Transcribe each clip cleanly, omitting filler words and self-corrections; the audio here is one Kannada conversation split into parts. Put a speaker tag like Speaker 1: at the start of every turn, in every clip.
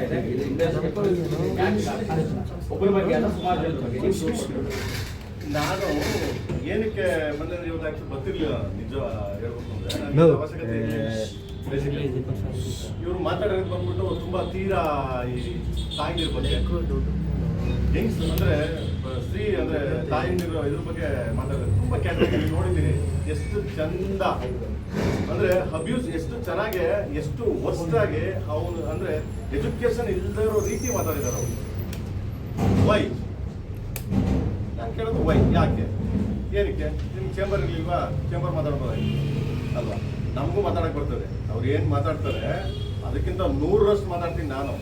Speaker 1: ಇದೆ. ಇದು ಇಂಡಸ್ಟ್ರಿ ಒಬ್ಬರ ಬಗ್ಗೆ ಅಲ್ಲ, ಸುಮಾರು ಜನರ ಬಗ್ಗೆ
Speaker 2: ನಾನು ಏನಕ್ಕೆ ಬಂದ್ರೆ ಇವತ್ತು ಆಕ್ಚುಲಿ ಗೊತ್ತಿರಲಿಲ್ಲ, ನಿಜ ಹೇಳ್ಬೇಕು ಅಂದ್ರೆ ನನಗೆ ಅವಶ್ಯಕತೆ ಇವ್ರು ಮಾತಾಡೋದು ಬಂದ್ಬಿಟ್ಟು ತುಂಬಾ ತೀರಾ ಈ ತಾಯಿರ ಬಗ್ಗೆ ಹೆಂಗ್ಸ್ ಅಂದ್ರೆ ಸ್ತ್ರೀ ಅಂದ್ರೆ ತಾಯಿರೋ ಇದ್ರ ಬಗ್ಗೆ ಮಾತಾಡೋದು ತುಂಬಾ ಕ್ಯಾಟಗರಿ ನೋಡಿದ್ದೀನಿ. ಎಷ್ಟು ಚಂದ ಅಂದ್ರೆ ಅಬ್ಯೂಸ್ ಎಷ್ಟು ಚೆನ್ನಾಗಿ ಎಷ್ಟು ವರ್ಸ್ಟಾಗಿ ಅವನು ಅಂದ್ರೆ ಎಜುಕೇಶನ್ ಇಲ್ಲದೆ ಇರೋ ರೀತಿ ಮಾತಾಡಿದಾರೆ ಅವರು. ವೈ ನಾನು ಕೇಳೋದು ವೈ, ಯಾಕೆ, ಏನಕ್ಕೆ? ನಿಮ್ಗೆ ಚೇಂಬರ್ ಇರ್ಲಿಲ್ವಾ? ಚೇಂಬರ್ ಮಾತಾಡ್ಬೋದಾಗಿತ್ತು ಅಲ್ವಾ? ನಮಗೂ ಮಾತಾಡಕ್ಕೆ ಬರ್ತದೆ. ಅವ್ರು ಏನು ಮಾತಾಡ್ತಾರೆ ಅದಕ್ಕಿಂತ 100ರಷ್ಟು ಮಾತಾಡ್ತೀನಿ ನಾನು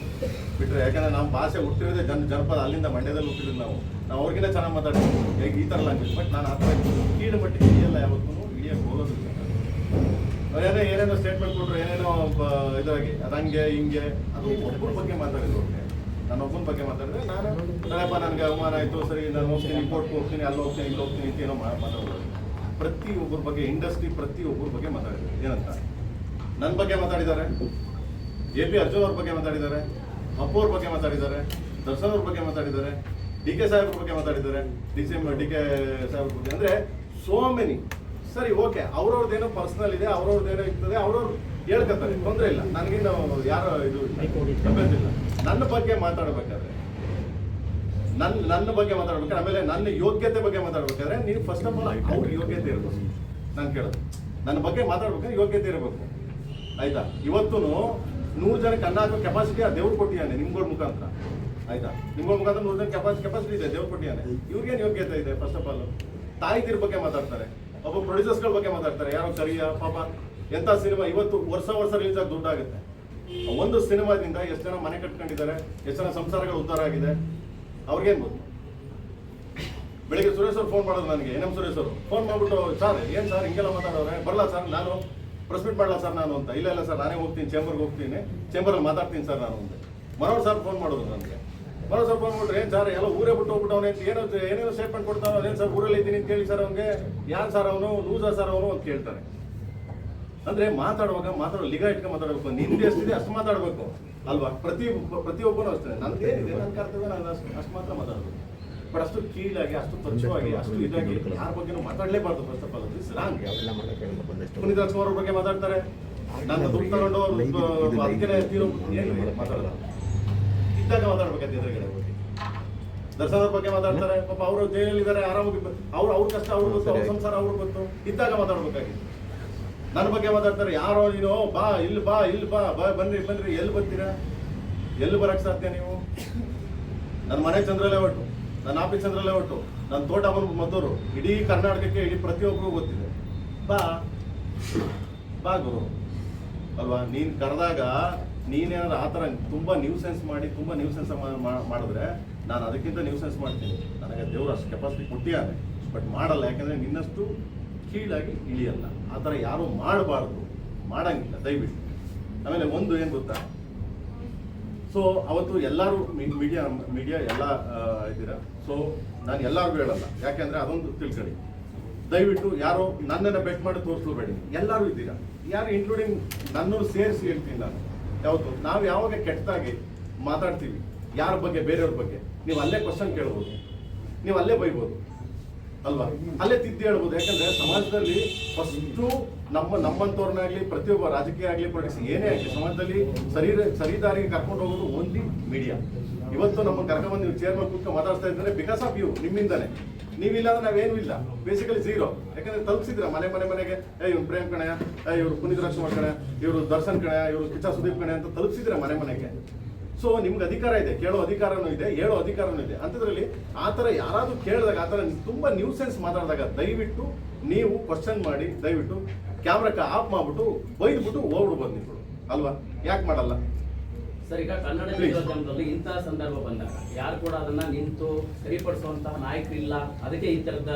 Speaker 2: ಬಿಟ್ಟರೆ. ಯಾಕಂದ್ರೆ ನಮ್ಮ ಭಾಷೆ ಹುಟ್ಟಿರೋದೇ ಜನಪದ, ಅಲ್ಲಿಂದ ಮಂಡ್ಯದಲ್ಲಿ ಹುಟ್ಟಿರೋದು ನಾವು ಅವ್ರಿಗಿಂತ ಚೆನ್ನಾಗಿ ಮಾತಾಡ್ತೀವಿ. ಹೇಗೆ ಈ ಥರ ಲ್ಯಾಂಗ್ವೇಜ್. ಬಟ್ ನಾನು ಆ ಥರ ಕೀಳು ಮಟ್ಟಿಗೆ ಹಿಡಿಯಲ್ಲ, ಯಾವತ್ತೂ ಹಿಡಿಯಕ್ಕೆ ಹೋಗೋದಿಲ್ಲ. ಏನೇನೋ ಸ್ಟೇಟ್ಮೆಂಟ್ ಕೊಟ್ಟರು, ಏನೇನೋ ಇದಾಗಿ ಅದಂಗೆ ಹಿಂಗೆ, ಅದು ಒಬ್ಬರ ಬಗ್ಗೆ ಮಾತಾಡಿದ್ರು. ಅವ್ರಿಗೆ ನಾನು ಒಬ್ಬನ ಬಗ್ಗೆ ಮಾತಾಡಿದ್ರೆ ನಾನು ಸರಿಯಪ್ಪ ನನಗೆ ಅವಮಾನ ಆಯಿತು, ಸರಿ ನಾನು ಹೋಗ್ತೀನಿ, ಕೋರ್ಟ್ಗೆ ಹೋಗ್ತೀನಿ, ಅಲ್ಲಿ ಹೋಗ್ತೀನಿ, ಇಲ್ಲಿ ಹೋಗ್ತೀನಿ ಅಂತ ಏನೋ ಮಾತಾಡೋದು. ಪ್ರತಿಯೊಬ್ಬರ ಬಗ್ಗೆ ಇಂಡಸ್ಟ್ರಿ ಪ್ರತಿಯೊಬ್ಬರ ಬಗ್ಗೆ ಮಾತಾಡಿದ್ದಾರೆ. ಏನಂತ ನನ್ನ ಬಗ್ಗೆ ಮಾತಾಡಿದ್ದಾರೆ, AP ಅರ್ಜುನ್ ಅವ್ರ ಬಗ್ಗೆ ಮಾತಾಡಿದ್ದಾರೆ, ಅಪ್ಪು ಅವ್ರ ಬಗ್ಗೆ ಮಾತಾಡಿದ್ದಾರೆ, ದರ್ಶನ್ ಅವ್ರ ಬಗ್ಗೆ ಮಾತಾಡಿದ್ದಾರೆ, DK ಸಾಹೇಬ್ರ ಬಗ್ಗೆ ಮಾತಾಡಿದ್ದಾರೆ, DK ಸಾಹೇಬ್ರ ಬಗ್ಗೆ. ಅಂದರೆ ಸೋ ಮೆನಿ. ಸರಿ, ಓಕೆ, ಅವ್ರವ್ರದ್ದೇನೋ ಪರ್ಸನಲ್ ಇದೆ, ಅವ್ರವ್ರದ್ದೇನೋ ಇರ್ತದೆ, ಅವ್ರವ್ರು ಹೇಳ್ಕೊತಾರೆ, ತೊಂದರೆ ಇಲ್ಲ. ನನಗಿನ್ನ ಯಾರೋ ಇದು ಇಲ್ಲ. ನನ್ನ ಬಗ್ಗೆ ಮಾತಾಡ್ಬೇಕಾದ್ರೆ ನನ್ನ ಬಗ್ಗೆ ಮಾತಾಡ್ಬೇಕಾದ್ರೆ, ಆಮೇಲೆ ನನ್ನ ಯೋಗ್ಯತೆ ಬಗ್ಗೆ ಮಾತಾಡ್ಬೇಕಾದ್ರೆ ನೀವು ಫಸ್ಟ್ ಆಫ್ ಆಲ್ ಅವ್ರ ಯೋಗ್ಯತೆ ಇರಬೇಕು. ನಾನು ಕೇಳೋದು, ನನ್ನ ಬಗ್ಗೆ ಮಾತಾಡ್ಬೇಕಾದ್ರೆ ಯೋಗ್ಯತೆ ಇರಬೇಕು, ಆಯ್ತಾ? ಇವತ್ತು 100 ಜನಕ್ಕೆ ಅನ್ನ ಹಾಕೋ ಕೆಪಾಸಿಟಿ ಆ ದೇವ್ರು ಕೊಟ್ಟಿಯಾನೆ ನಿಮ್ಗಳ ಮುಖಾಂತರ, ಆಯ್ತಾ? ನಿಮ್ಗಳ ಮುಖಾಂತರ 100 ಜನ ಕೆಪಾಸಿಟಿ ಇದೆ, ದೇವ್ರು ಕೊಟ್ಟಿಯಾನೆ. ಇವ್ರಿಗೇನು ಯೋಗ್ಯತೆ ಇದೆ? ಫಸ್ಟ್ ಆಫ್ ಆಲ್ ತಾಯಿದಿರ ಬಗ್ಗೆ ಮಾತಾಡ್ತಾರೆ, ಒಬ್ಬ ಪ್ರೊಡ್ಯೂಸರ್ಸ್ಗಳ ಬಗ್ಗೆ ಮಾತಾಡ್ತಾರೆ. ಯಾರೋ ಕರಿಯ ಪಾಪ ಎಂಥ ಸಿನಿಮಾ ಇವತ್ತು ವರ್ಷ ರಿಲೀಸ್ ಆಗಿ ದುಡ್ಡಾಗುತ್ತೆ. ಒಂದು ಸಿನಿಮಾದಿಂದ ಎಷ್ಟು ಜನ ಮನೆ ಕಟ್ಕೊಂಡಿದ್ದಾರೆ, ಎಷ್ಟು ಜನ ಸಂಸಾರಗಳು ಉದ್ಧಾರ ಆಗಿದೆ, ಅವ್ರಿಗೇನು ಗೊತ್ತು? ಬೆಳಿಗ್ಗೆ ಸುರೇಶ್ ಅವ್ರು ಫೋನ್ ಮಾಡೋದು ನನಗೆ, NM ಸುರೇಶ್ ಅವರು ಫೋನ್ ಮಾಡ್ಬಿಟ್ಟು, ಸರ್ ಏನು ಸರ್ ಹಿಂಗೆಲ್ಲ ಮಾತಾಡೋರೆ, ಬರಲ್ಲ ಸರ್ ನಾನು ಪ್ರೆಸ್ ಮೀಟ್ ಮಾಡಲ್ಲ ಸರ್ ನಾನು ಅಂತ. ಇಲ್ಲ ಸರ್ ನಾನೇ ಹೋಗ್ತೀನಿ, ಚೇಂಬರ್ಗೆ ಹೋಗ್ತೀನಿ, ಚೇಂಬರಲ್ಲಿ ಮಾತಾಡ್ತೀನಿ ಸರ್ ನಾನು ಅಂತ. ಮನೋಹರ್ ಸರ್ ಫೋನ್ ಮಾಡೋದು ನನಗೆ. ಮನೋಹರ್ ಸರ್ ಫೋನ್ ಮಾಡಿದ್ರೆ ಏನು ಸರ್ ಎಲ್ಲ ಊರೇ ಬಿಟ್ಟು ಹೋಗ್ಬಿಟ್ಟವನೇ ಅಂತ ಏನೇನೋ ಸ್ಟೇಟ್ಮೆಂಟ್ ಕೊಡ್ತಾನೆ. ಅದೇನು ಸರ್ ಊರಲ್ಲಿ ಇದ್ದೀನಿ ಅಂತ ಕೇಳಿ ಸರ್ ಅವ್ನಿಗೆ, ಯಾರು ಸರ್ ಅವನು, ಲೂಸರ್ ಸರ್ ಅವನು ಅಂತ ಕೇಳ್ತಾರೆ. ಅಂದರೆ ಮಾತಾಡೋ ಲಿಗ ಇಟ್ಕೊಂಡು ಮಾತಾಡಬೇಕು. ನಿಂದು ಎಷ್ಟಿದೆ ಅಷ್ಟು ಮಾತಾಡಬೇಕು ಅಲ್ವಾ? ಪ್ರತಿಯೊಬ್ಬನೂ ಅಷ್ಟೇ. ನಂದೇನಿದೆ, ನನ್ನ ಕರ್ತವ್ಯ ನಾನು ಅಷ್ಟು ಮಾತ್ರ ಮಾತಾಡಬೇಕು. ಬಟ್ ಅಷ್ಟು ಕೀಳಾಗಿ, ಅಷ್ಟು ತುಚ್ಛವಾಗಿ, ಅಷ್ಟು ಇದಾಗಿ ಯಾರ ಬಗ್ಗೆನೂ ಮಾತಾಡಲೇಬಾರ್ದು. First of all this wrong. Puneeth Rajkumar ಅವ್ರ ಬಗ್ಗೆ ಮಾತಾಡ್ತಾರೆ, ನನ್ನ ದುಡ್ಡು ತಗೊಂಡು ಅದಕ್ಕೆ ಏನು ಮಾತಾಡಲ್ಲ. ಇದ್ದಾಗ ಮಾತಾಡ್ಬೇಕಂತ ಎದುರುಗಡೆ ಹೋಗಿ. ದರ್ಶನ್ ಅವ್ರ ಬಗ್ಗೆ ಮಾತಾಡ್ತಾರೆ, ಪಾಪ ಅವರು ಜೈಲಲ್ಲಿದ್ದಾರೆ, ಆರಾಮಾಗಿ ಅವ್ರ ಕಷ್ಟ ಅವ್ರು ಗೊತ್ತು, ಅವ್ರ ಸಂಸಾರ ಅವ್ರಿಗೆ ಗೊತ್ತು, ಇದ್ದಾಗ ಮಾತಾಡ್ಬೇಕಾಗಿತ್ತು. ನನ್ನ ಬಗ್ಗೆ ಮಾತಾಡ್ತಾರೆ, ಯಾರೋ ನೀನು ಬಾ ಇಲ್ಲಿ ಬನ್ರಿ ಎಲ್ಲಿ ಬರ್ತೀರಾ? ಎಲ್ಲಿ ಬರಕ್ಕೆ ಸಾಧ್ಯ ನೀವು? ನನ್ನ ಮನೆ ಚಂದ್ರಲ್ಲೇ ಒಟ್ಟು, ನನ್ನ ಆಫೀಸ್ ಚಂದ್ರಲ್ಲೇ ಒಟ್ಟು, ನನ್ನ ತೋಟ ಮದ್ದೂರು, ಇಡೀ ಕರ್ನಾಟಕಕ್ಕೆ ಇಡೀ ಪ್ರತಿಯೊಬ್ಬರಿಗೂ ಗೊತ್ತಿದೆ. ಬಾ ಗುರು ಅಲ್ವಾ? ನೀನು ಕರೆದಾಗ ನೀನೇನಾದ್ರು ಆ ಥರ ತುಂಬ ನ್ಯೂಸೆನ್ಸ್ ಮಾಡಿದ್ರೆ ನಾನು ಅದಕ್ಕಿಂತ ನ್ಯೂಸೆನ್ಸ್ ಮಾಡ್ತೀನಿ. ನನಗೆ ದೇವರು ಅಷ್ಟು ಕೆಪಾಸಿಟಿ ಕೊಟ್ಟಿಯಾನೆ, ಬಟ್ ಮಾಡಲ್ಲ. ಯಾಕಂದರೆ ನಿನ್ನಷ್ಟು ಕೀಳಾಗಿ ಇಳಿಯಲ್ಲ. ಆ ಥರ ಯಾರೂ ಮಾಡಬಾರ್ದು, ಮಾಡಂಗಿಲ್ಲ ದಯವಿಟ್ಟು. ಆಮೇಲೆ ಒಂದು ಏನು ಗೊತ್ತಾ, ಸೊ ಅವತ್ತು ಎಲ್ಲರೂ ಮೀಡಿಯಾ ಎಲ್ಲ ಇದ್ದೀರಾ. ಸೊ ನಾನು ಎಲ್ಲರಿಗೂ ಹೇಳಲ್ಲ, ಯಾಕೆಂದರೆ ಅದೊಂದು ತಿಳ್ಕೊಳ್ಳಿ. ದಯವಿಟ್ಟು ಯಾರೋ ನನ್ನನ್ನು ಬೆಟ್ ಮಾಡಿ ತೋರಿಸ್ಬೇಡಿ. ಎಲ್ಲರೂ ಇದ್ದೀರಾ, ಯಾರು ಇನ್ಕ್ಲೂಡಿಂಗ್ ನನ್ನನ್ನು ಸೇರಿಸಿ ಹೇಳ್ತೀನಿ ನಾನು. ಯಾವತ್ತು ನಾವು ಯಾವಾಗ ಕೆಟ್ಟದಾಗಿ ಮಾತಾಡ್ತೀವಿ ಯಾರ ಬಗ್ಗೆ, ಬೇರೆಯವ್ರ ಬಗ್ಗೆ, ನೀವು ಅಲ್ಲೇ ಕ್ವಶನ್ ಕೇಳ್ಬೋದು, ನೀವು ಅಲ್ಲೇ ಬೈಬೋದು ಅಲ್ವಾ? ಅಲ್ಲೇ ತಿದ್ದಿ ಹೇಳ್ಬೋದು. ಯಾಕಂದರೆ ಸಮಾಜದಲ್ಲಿ ಫಸ್ಟು ನಮ್ಮಂಥವ್ರನ್ನಾಗಲಿ, ಪ್ರತಿಯೊಬ್ಬ ರಾಜಕೀಯ ಆಗಲಿ, ಪೊಲಿಟಿಕ್ಸ್ ಏನೇ ಆಗಲಿ, ಸಮಾಜದಲ್ಲಿ ಸರಿದಾರಿಗೆ ಕರ್ಕೊಂಡು ಹೋಗೋದು ಓನ್ಲಿ ಮೀಡಿಯಾ. ಇವತ್ತು ನಮ್ಮ ಕರ್ಕೊಂಡ್ಬಂದು ನೀವು ಚೇರ್ಮನ್ ಕೂತ್ಕೊಂಡು ಮಾತಾಡ್ತಾ ಇದ್ದಾರೆ ಬಿಕಾಸ್ ಆಫ್ ಯು, ನಿಮ್ಮಿಂದನೇ. ನೀವಿಲ್ಲ ಅಂದ್ರೆ ನಾವೇನೂ ಇಲ್ಲ, ಬೇಸಿಕಲಿ ಝೀರೋ. ಯಾಕಂದ್ರೆ ತಲುಪಿಸಿದ್ರ ಮನೆಗೆ, ಇವ್ರು ಪ್ರೇಮ್ ಕಣೆ, ಇವರು ಪುನೀತ್ ರಾಜ್ಕುಮಾರ್ ಕಣೆ, ಇವರು ದರ್ಶನ್ ಕಣೆ, ಇವರು ಕಿಚ್ಚ ಸುದೀಪ್ ಕಣೆ ಅಂತ ತಲುಪಿಸಿದ್ರೆ ಮನೆಗೆ. ಸೊ ನಿಮ್ಗೆ ಅಧಿಕಾರ ಇದೆ, ಕೇಳೋ ಅಧಿಕಾರನೂ ಇದೆ, ಹೇಳೋ ಅಧಿಕಾರನೂ ಇದೆ. ಅಂಥದ್ರಲ್ಲಿ ಆ ಥರ ಯಾರಾದರೂ ಕೇಳಿದಾಗ, ಆ ಥರ ತುಂಬ ನ್ಯೂಸೆನ್ಸ್ ಮಾತಾಡಿದಾಗ ದಯವಿಟ್ಟು ನೀವು ಕ್ವಶನ್ ಮಾಡಿ, ದಯವಿಟ್ಟು ಕ್ಯಾಮ್ರಾಕ್ಕೆ ಆಫ್ ಮಾಡಿಬಿಟ್ಟು ಬೈದ್ಬಿಟ್ಟು ಹೋಗ್ಬಿಡ್ಬೋದು ನೀವು ಅಲ್ವಾ? ಯಾಕೆ ಮಾಡಲ್ಲ
Speaker 1: ಸರ್? ಈಗ ಕನ್ನಡ ಚಿತ್ರೋದ್ಯಮದಲ್ಲಿ ಇಂತಹ ಸಂದರ್ಭ ಬಂದಾಗ ಯಾರು ಕೂಡ ಅದನ್ನ ನಿಂತು ಸರಿಪಡಿಸುವಂತಹ ನಾಯಕರಿಲ್ಲ, ಅದಕ್ಕೆ ಈ ತರದ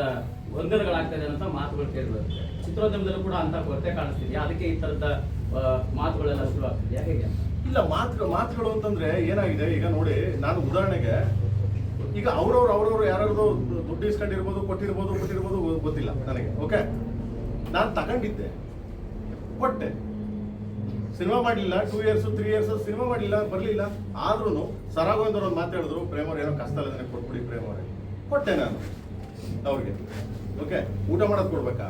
Speaker 1: ಗೊಂದಲಗಳಾಗ್ತದೆ ಅಂತ ಮಾತುಗಳು ಕೇಳಿಬರುತ್ತೆ. ಚಿತ್ರೋದ್ಯಮದಲ್ಲೂ ಕೂಡ ಅಂತ ಕೊರತೆ ಕಾಣಿಸ್ತಿದೆಯಾ? ಅದಕ್ಕೆ ಈ ತರದ ಮಾತುಗಳೆಲ್ಲ ಶುರು ಆಗ್ತಿದೆಯಾ, ಹೇಗೆ?
Speaker 2: ಇಲ್ಲ, ಮಾತುಗಳು ಅಂತಂದ್ರೆ ಏನಾಗಿದೆ, ಈಗ ನೋಡಿ, ನಾನು ಉದಾಹರಣೆಗೆ ಈಗ ಅವ್ರವ್ರು ಯಾರಾದ್ರು ದುಡ್ಡು ಇಸ್ಕೊಂಡಿರ್ಬೋದು, ಕೊಟ್ಟಿರ್ಬೋದು ಗೊತ್ತಿಲ್ಲ ನನಗೆ. ಓಕೆ, ನಾನು ತಗೊಂಡಿದ್ದೆ, ಕೊಟ್ಟೆ, ಸಿನಿಮಾ ಮಾಡಲಿಲ್ಲ, 2 years 3 years ಸಿನಿಮಾ ಮಾಡಲಿಲ್ಲ, ಬರಲಿಲ್ಲ. ಆದ್ರೂ ಸರಾಗೋಂದ್ರ ಒಂದು ಮಾತಾಡಿದ್ರು, ಪ್ರೇಮವ್ರು ಏನೋ ಕಷ್ಟ ಇಲ್ಲ ಕೊಟ್ಬಿಡಿ ಪ್ರೇಮವ್ರೆ. ಕೊಟ್ಟೆ ನಾನು ಅವ್ರಿಗೆ. ಓಕೆ, ಊಟ ಮಾಡೋದು ಕೊಡ್ಬೇಕಾ,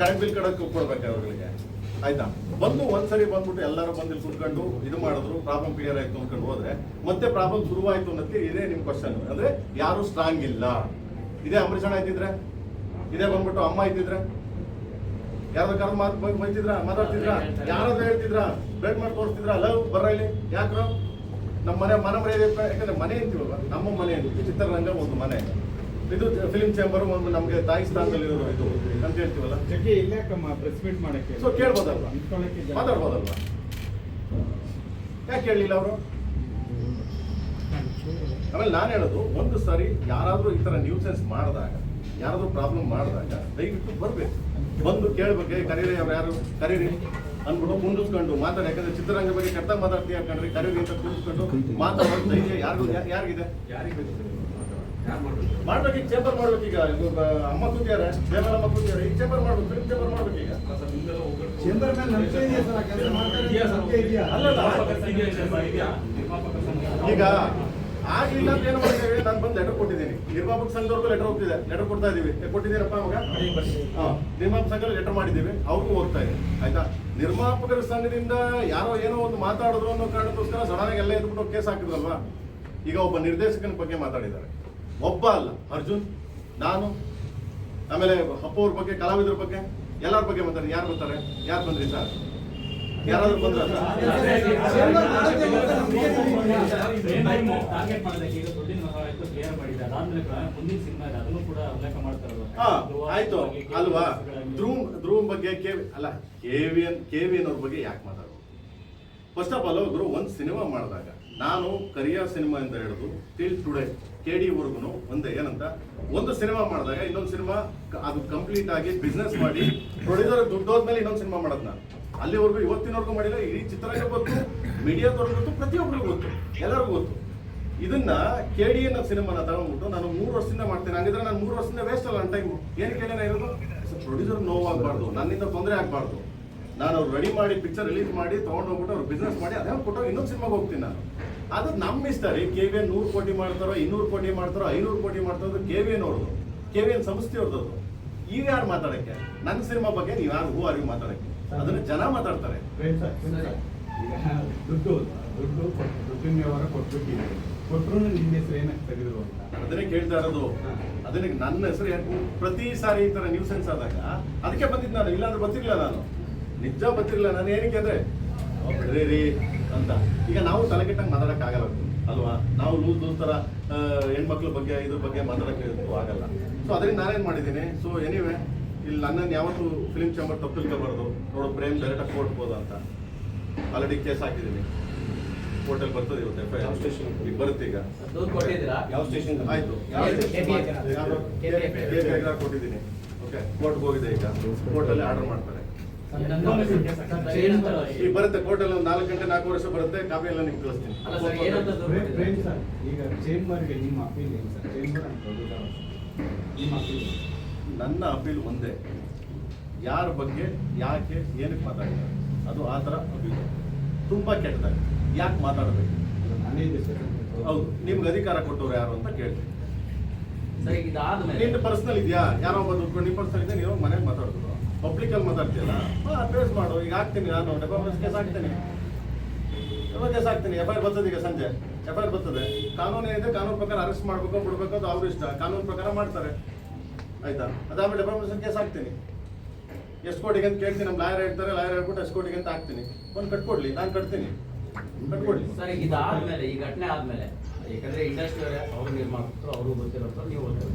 Speaker 2: ಕರೆಂಟ್ ಬಿಲ್ ಕಡಕ್ಕೆ ಕೊಡ್ಬೇಕಾ ಅವ್ರಿಗೆ? ಆಯ್ತಾ, ಬಂದು ಒಂದ್ಸರಿ ಬಂದ್ಬಿಟ್ಟು ಎಲ್ಲರೂ ಬಂದು ಇಲ್ಲಿ ಕುತ್ಕೊಂಡು ಇದು ಮಾಡಿದ್ರು, ಪ್ರಾಬ್ಲಮ್ ಕ್ಲಿಯರ್ ಆಯ್ತು ಅಂದ್ಕೊಂಡು ಹೋದ್ರೆ ಮತ್ತೆ ಪ್ರಾಬ್ಲಮ್ ಶುರುವಾಯ್ತು ಅನ್ನೋದಕ್ಕೆ ಇದೇ ನಿಮ್ ಕ್ವಶನ್. ಅಂದ್ರೆ ಯಾರು ಸ್ಟ್ರಾಂಗ್ ಇಲ್ಲ. ಇದೇ ಅಂಬರೀಷ್ ಅಣ್ಣ ಇದ್ದಿದ್ರೆ, ಇದೇ ಬಂದ್ಬಿಟ್ಟು ಅಮ್ಮ ಇದ್ದಿದ್ರೆ, ಯಾರಾದ್ರೂ ಕರೆದು ಬೈತಿದ್ರ, ಮಾತಾಡ್ತಿದ್ರ, ಯಾರಾದ್ರೂ ಹೇಳ್ತಿದ್ರ, ಬ್ರೇಕ್ ಮಾಡಿ ತೋರಿಸ್ತಿದ್ರ, ಲವ್ ಬರ್ರ ಇಲ್ಲಿ ಯಾಕ್ರ ನಮ್ಮ ಮನೆ ಮರ್ಯಾದೆ. ಯಾಕಂದ್ರೆ ಮನೆ ಅಂತೀವಲ್ಲ, ನಮ್ಮ ಮನೆ ಅಂತೀವಿ. ಚಿತ್ರರಂಗ ಒಂದು ಮನೆ, ಇದು ಫಿಲ್ಮ್ ಚೇಂಬರ್ ಒಂದು ನಮ್ಗೆ ತಾಯಿ ಸ್ಥಾನದಲ್ಲಿ ಇರೋದು ಇದು ಅಂತ ಹೇಳ್ತೀವಲ್ಲ.
Speaker 3: ಪ್ರೆಸ್ ಮೀಟ್ ಮಾಡಕ್ಕೆ
Speaker 2: ಸೊ ಕೇಳ್ಬೋದಲ್ವಾ, ಮಾತಾಡ್ಬೋದಲ್ವಾ? ಯಾಕೆ ಕೇಳಲಿಲ್ಲ ಅವರು? ಆಮೇಲೆ ನಾನು ಹೇಳೋದು, ಒಂದು ಸಾರಿ ಯಾರಾದ್ರೂ ಈ ತರ ನ್ಯೂಸೆನ್ಸ್ ಮಾಡಿದಾಗ, ಯಾರಾದ್ರೂ ಪ್ರಾಬ್ಲಮ್ ಮಾಡಿದಾಗ ದಯವಿಟ್ಟು ಬರ್ಬೇಕು, ಬಂದು ಕೇಳ್ಬೇಕು. ಕರೀರಿ, ಅವ್ರು ಯಾರು ಕರೀರಿ ಅಂದ್ಬಿಟ್ಟು ಕುಂಡಿಸ್ಕೊಂಡು ಮಾತಾಡಿ. ಯಾಕಂದ್ರೆ ಚಿತ್ರರಂಗ ಬಗ್ಗೆ ಕೆಟ್ಟ ಮಾತಾಡ್ತೀವಿ ಯಾಕಂದ್ರೆ ಕರೀರಿ ಅಂತ ಕುಂಡಿಸ್ಕೊಂಡು ಮಾತಾಡೋದು ಧೈರ್ಯ ಯಾರಿಗಿದೆ? ಮಾಡ್ಬೇಕು. ಈಗ ಚೇಂಬರ್ ಮಾಡ್ಬೇಕು. ಈಗ ಅಮ್ಮ ಕೂತಿದ್ದಾರೆ, ದೇವರಮ್ಮ ಕೂತಿದ್ದಾರೆ, ಈಗ ಚೇಂಬರ್ ಮಾಡ್ಬೇಕು, ಫಿಲ್ಮ್ ಚೇಂಬರ್ ಮಾಡ್ಬೇಕು. ಈಗ ಈಗ ಆಗ್ಲಿಲ್ಲ ಅಂತ ಏನು ಮಾಡ್ತೇವೆ? ನಾನು ಬಂದು ಲೆಟರ್ ಕೊಟ್ಟಿದ್ದೀನಿ, ನಿರ್ಮಾಪಕ ಸಂಘದವ್ರಿಗೂ ಲೆಟರ್ ಹೋಗ್ತಿದೆ, ಲೆಟರ್ ಕೊಡ್ತಾ ಇದೀವಿ. ಕೊಟ್ಟಿದ್ದೀರಪ್ಪ ಅವಾಗ? ನಿರ್ಮಾಪಕ ಸಂಘ ಲೆಟರ್ ಮಾಡಿದ್ದೀವಿ, ಅವ್ರಿಗೂ ಹೋಗ್ತಾ ಇದೆ. ಆಯ್ತಾ, ನಿರ್ಮಾಪಕರ ಸಂಘದಿಂದ ಯಾರೋ ಏನೋ ಒಂದು ಮಾತಾಡಿದ್ರು ಅನ್ನೋ ಕಾರಣಕ್ಕೋಸ್ಕರ ಸಡನ್ ಆಗಿ ಎಲ್ಲ ಎದ್ಬಿಟ್ಟು ಕೇಸ್ ಹಾಕಿದ್ರಲ್ವಾ? ಈಗ ಒಬ್ಬ ನಿರ್ದೇಶಕನ ಬಗ್ಗೆ ಮಾತಾಡಿದ್ದಾರೆ, ಒಬ್ಬ ಅಲ್ಲ, ಅರ್ಜುನ್, ನಾನು, ಆಮೇಲೆ ಅಪ್ಪ ಅವ್ರ ಬಗ್ಗೆ, ಕಲಾವಿದರ ಬಗ್ಗೆ, ಎಲ್ಲರ ಬಗ್ಗೆ ಮಾತಾಡಿ. ಯಾರು ಬರ್ತಾರೆ? ಯಾರು ಬಂದ್ರಿ ಸರ್? ಯಾರಾದ್ರೂ ಬಂದ್ರ? ಆಯ್ತು ಅಲ್ವಾ? ಧ್ರುವ್ ಬಗ್ಗೆ ಅಲ್ಲ, ಕೆವಿಎನ್ ಅವ್ರ ಬಗ್ಗೆ ಯಾಕೆ ಮಾತಾಡೋದು? ಫಸ್ಟ್ ಆಫ್ ಆಲ್ ಅವರು ಒಂದು ಸಿನಿಮಾ ಮಾಡಿದಾಗ, ನಾನು ಕರಿಯಾ ಸಿನಿಮಾ ಅಂತ ಹೇಳಿದ್ರು ಟಿಲ್ ಟುಡೇ KD ವರ್ಗುನು ಒಂದೇ ಏನಂತ, ಒಂದು ಸಿನಿಮಾ ಮಾಡಿದಾಗ ಇನ್ನೊಂದು ಸಿನಿಮಾ ಅದು ಕಂಪ್ಲೀಟ್ ಆಗಿ ಬಿಸ್ನೆಸ್ ಮಾಡಿ ಪ್ರೊಡ್ಯೂಸರ್ ದುಡ್ಡು ಹೋದ್ಮೇಲೆ ಇನ್ನೊಂದು ಸಿನಿಮಾ ಮಾಡೋದು. ನಾನು ಅಲ್ಲಿವರೆಗೂ ಇವತ್ತಿನವರೆಗೂ ಮಾಡಿಲ್ಲ. ಇಡೀ ಚಿತ್ರರಂಗ ಗೊತ್ತು, ಮೀಡಿಯಾದವ್ರಿಗೆ ಗೊತ್ತು, ಪ್ರತಿಯೊಬ್ಬರಿಗೂ ಗೊತ್ತು, ಎಲ್ಲರಿಗೂ ಗೊತ್ತು. ಇದನ್ನ KD ಅನ್ನೋ ಸಿನಿಮಾನ ತಗೊಂಡ್ಬಿಟ್ಟು ನಾನು 3 ವರ್ಷದಿಂದ ಮಾಡ್ತೇನೆ. ಹಂಗಿದ್ರೆ ನಾನು 3 ವರ್ಷದಿಂದ ವೇಸ್ಟ್ ಅಲ್ಲ ನನ್ನ ಟೈಮ್. ಏನಕ್ಕೆ ಏನೇನ ಇರೋದು? ಪ್ರೊಡ್ಯೂಸರ್ ನೋವಾಗಬಾರ್ದು, ನನ್ನಿಂದ ತೊಂದರೆ ಆಗಬಾರ್ದು. ನಾನು ಅವ್ರು ರೆಡಿ ಮಾಡಿ ಪಿಕ್ಚರ್ ರಿಲೀಸ್ ಮಾಡಿ ತೊಗೊಂಡೋಗ್ಬಿಟ್ಟು ಅವ್ರು ಬಿಸ್ನೆಸ್ ಮಾಡಿ ಅದೇ ಕೊಟ್ಟೋಗಿ ಇನ್ನೊಂದು ಸಿನಿಮಾಗೆ ಹೋಗ್ತೀನಿ ನಾನು. ಅದು ನಮ್ಮ ಇಷ್ಟ ರೀ. KVN 100 ಕೋಟಿ ಮಾಡ್ತಾರೋ, 200 ಕೋಟಿ ಮಾಡ್ತಾರೋ, 500 ಕೋಟಿ ಮಾಡ್ತಾರೋ, KVN ಅವ್ರದ್ದು, KVN ಸಂಸ್ಥೆ ಅವ್ರದ್ದು. ಈಗ ಯಾರು ಮಾತಾಡಕ್ಕೆ? ನನ್ನ ಸಿನಿಮಾ ಬಗ್ಗೆ ನೀವು ಯಾರು ಹೂ ಅರಿವು ಮಾತಾಡಕ್ಕೆ? ಅದನ್ನ ಜನ ಮಾತಾಡ್ತಾರೆ.
Speaker 3: ದುಡ್ಡಿನ ವ್ಯವಹಾರ ಕೊಟ್ಟರು ನಿಮ್ಮ ಹೆಸರು ಏನಕ್ಕೆ ತೆಗೆದ್ರು ಅಂತ
Speaker 2: ಅದನ್ನೇ ಕೇಳ್ತಾ ಇರೋದು. ಅದನ್ನ ನನ್ನ ಹೆಸರು ಪ್ರತಿ ಸಾರಿ ಈ ತರ ನ್ಯೂಸೆನ್ಸ್ ಆದಾಗ ಅದಕ್ಕೆ ಬಂದಿದ್ದು ನಾನು. ಇಲ್ಲಾಂದ್ರೆ ಬರ್ತಿರ್ಲಿಲ್ಲ ನಾನು, ನಿಜ ಬರ್ತಿರ್ಲಿಲ್ಲ ನಾನು. ಏನಕ್ಕೆ ಅಂದ್ರೆ ಬಿಡ್ರಿ ಅಂತ. ಈಗ ನಾವು ತಲೆಕೆಟ್ಟಂಗೆ ಮಾತಾಡಕ್ ಆಗಲ್ಲ ಅಲ್ವಾ? ನಾವು ಲೂಸ್ ತರ ಹೆಣ್ಮಕ್ಳ ಬಗ್ಗೆ ಇದ್ರ ಬಗ್ಗೆ ಮಾತಾಡಕ್ಕೆ ಆಗಲ್ಲ. ಸೊ ಅದರಿಂದ ನಾನೇನ್ ಮಾಡಿದ್ದೀನಿ. ಸೊ ಎನಿವೆ, ಇಲ್ಲಿ ನನ್ನನ್ನು ಯಾವತ್ತು ಫಿಲ್ಮ್ ಚೇಂಬರ್ ತಪ್ಪು ತಿಳ್ಕೊಬಾರ್ದು. ನೋಡು, ಪ್ರೇಮ್ ಡೈರೆಕ್ಟಾಗಿ ಕೋರ್ಟ್ ಹೋದ ಅಂತ ಆಲ್ರೆಡಿ ಕೇಸ್ ಹಾಕಿದ್ದೀನಿ. ಕೋರ್ಟಲ್ಲಿ ಬರ್ತದೆ ಇವತ್ತು FIR. ಈಗ ಬರುತ್ತೆ. ಈಗ
Speaker 1: ಯಾವ ಸ್ಟೇಷನ್
Speaker 2: ಆಯ್ತು, ಕೊಟ್ಟಿದ್ದೀನಿ. ಓಕೆ, ಕೋರ್ಟ್ಗೆ ಹೋಗಿದೆ. ಈಗ ಕೋರ್ಟಲ್ಲಿ ಆರ್ಡರ್ ಮಾಡ್ತಾರೆ. ಈಗ ಬರುತ್ತೆ ಕೋರ್ಟಲ್ಲಿ ಒಂದು 4 ಗಂಟೆ 4 ವರ್ಷ ಬರುತ್ತೆ. ಕಾಪಿ ಎಲ್ಲ ನಿಮ್ಗೆ ಕಳಿಸ್ತೀನಿ.
Speaker 3: ಈಗ ಚೇಂಬರ್ಗೆ ನಿಮ್ಮ ಅಪೀಲ್ ಏನು ಸರ್? ಚೇಂಬರ್ ನಿಮ್ಮ ಅಪೀಲ್?
Speaker 2: ನನ್ನ ಅಪೀಲ್ ಒಂದೇ, ಯಾರ ಬಗ್ಗೆ ಯಾಕೆ ಏನಕ್ಕೆ ಮಾತಾಡಿದ್ದಾರೆ ಅದು ಆ ಥರ ಅಪೀಲ್. ತುಂಬ ಕೆಟ್ಟದಾಗಿ ಯಾಕೆ ಮಾತಾಡಬೇಕು? ಹೌದು, ನಿಮ್ಗೆ ಅಧಿಕಾರ ಕೊಟ್ಟವ್ರು ಯಾರು ಅಂತ ಕೇಳ್ತೀನಿ. ನಿನ್ನ ಪರ್ಸನಲ್ ಇದೆಯಾ? ಯಾರೋ ಒಬ್ಬ ದುಡ್ಕೊಂಡು ನಿಮ್ಮ ಪರ್ಸನಲ್ ಇದೆ, ನೀವು ಮನೆಗೆ ಮಾತಾಡ್ಬೋದು. ಪಬ್ಲಿಕಲ್ಲಿ ಮಾತಾಡ್ತೀಯಲ್ಲ, ಫೇಸ್ ಮಾಡು. ಈಗ ಹಾಕ್ತೀನಿ ನಾನು, ಡೆಪಾರ್ಟ್ಮೆಂಟ್ ಕೇಸ್ ಹಾಕ್ತೀನಿ, ಕೇಸ್ ಹಾಕ್ತೀನಿ. FIR ಬರ್ತದೆ. ಈಗ ಸಂಜೆ FIR ಬರ್ತದೆ. ಕಾನೂನು ಏನಿದೆ ಕಾನೂನು ಪ್ರಕಾರ ಅರೆಸ್ಟ್ ಮಾಡಬೇಕು ಬಿಡಬೇಕು ಅದು ಅವ್ರ ಇಷ್ಟ. ಕಾನೂನು ಪ್ರಕಾರ ಮಾಡ್ತಾರೆ. ಆಯ್ತಾ? ಅದಾದ್ಮೇಲೆ ಡೆಪಾರ್ಟ್ಮೆಂಟ್ ಕೇಸ್ ಹಾಕ್ತೀನಿ. ಎಷ್ಟು ಕೋಟಿಗೆ ಅಂತ ಕೇಳ್ತೀನಿ. ನಮ್ಮ ಲಾಯರ್ ಹೇಳ್ತಾರೆ, ಲಾಯರ್ ಹೇಳ್ಬಿಟ್ಟು ಎಷ್ಟು ಕೋಟಿಗೆ ಅಂತ ಹಾಕ್ತೀನಿ. ಒಂದು ಕಟ್ಕೊಡ್ಲಿ, ನಾನು ಕಟ್ತೀನಿ, ಕಟ್ಕೊಡ್ಲಿ.
Speaker 1: ಸರ್, ಇದಾದ್ಮೇಲೆ ಈ ಘಟನೆ ಆದ್ಮೇಲೆ, ಯಾಕಂದ್ರೆ ಇಂಡಸ್ಟ್ರಿ ಅವರು ನಿರ್ಮಾಪಕರು, ಅವರು ಗೊತ್ತಿರೋದು, ನೀವು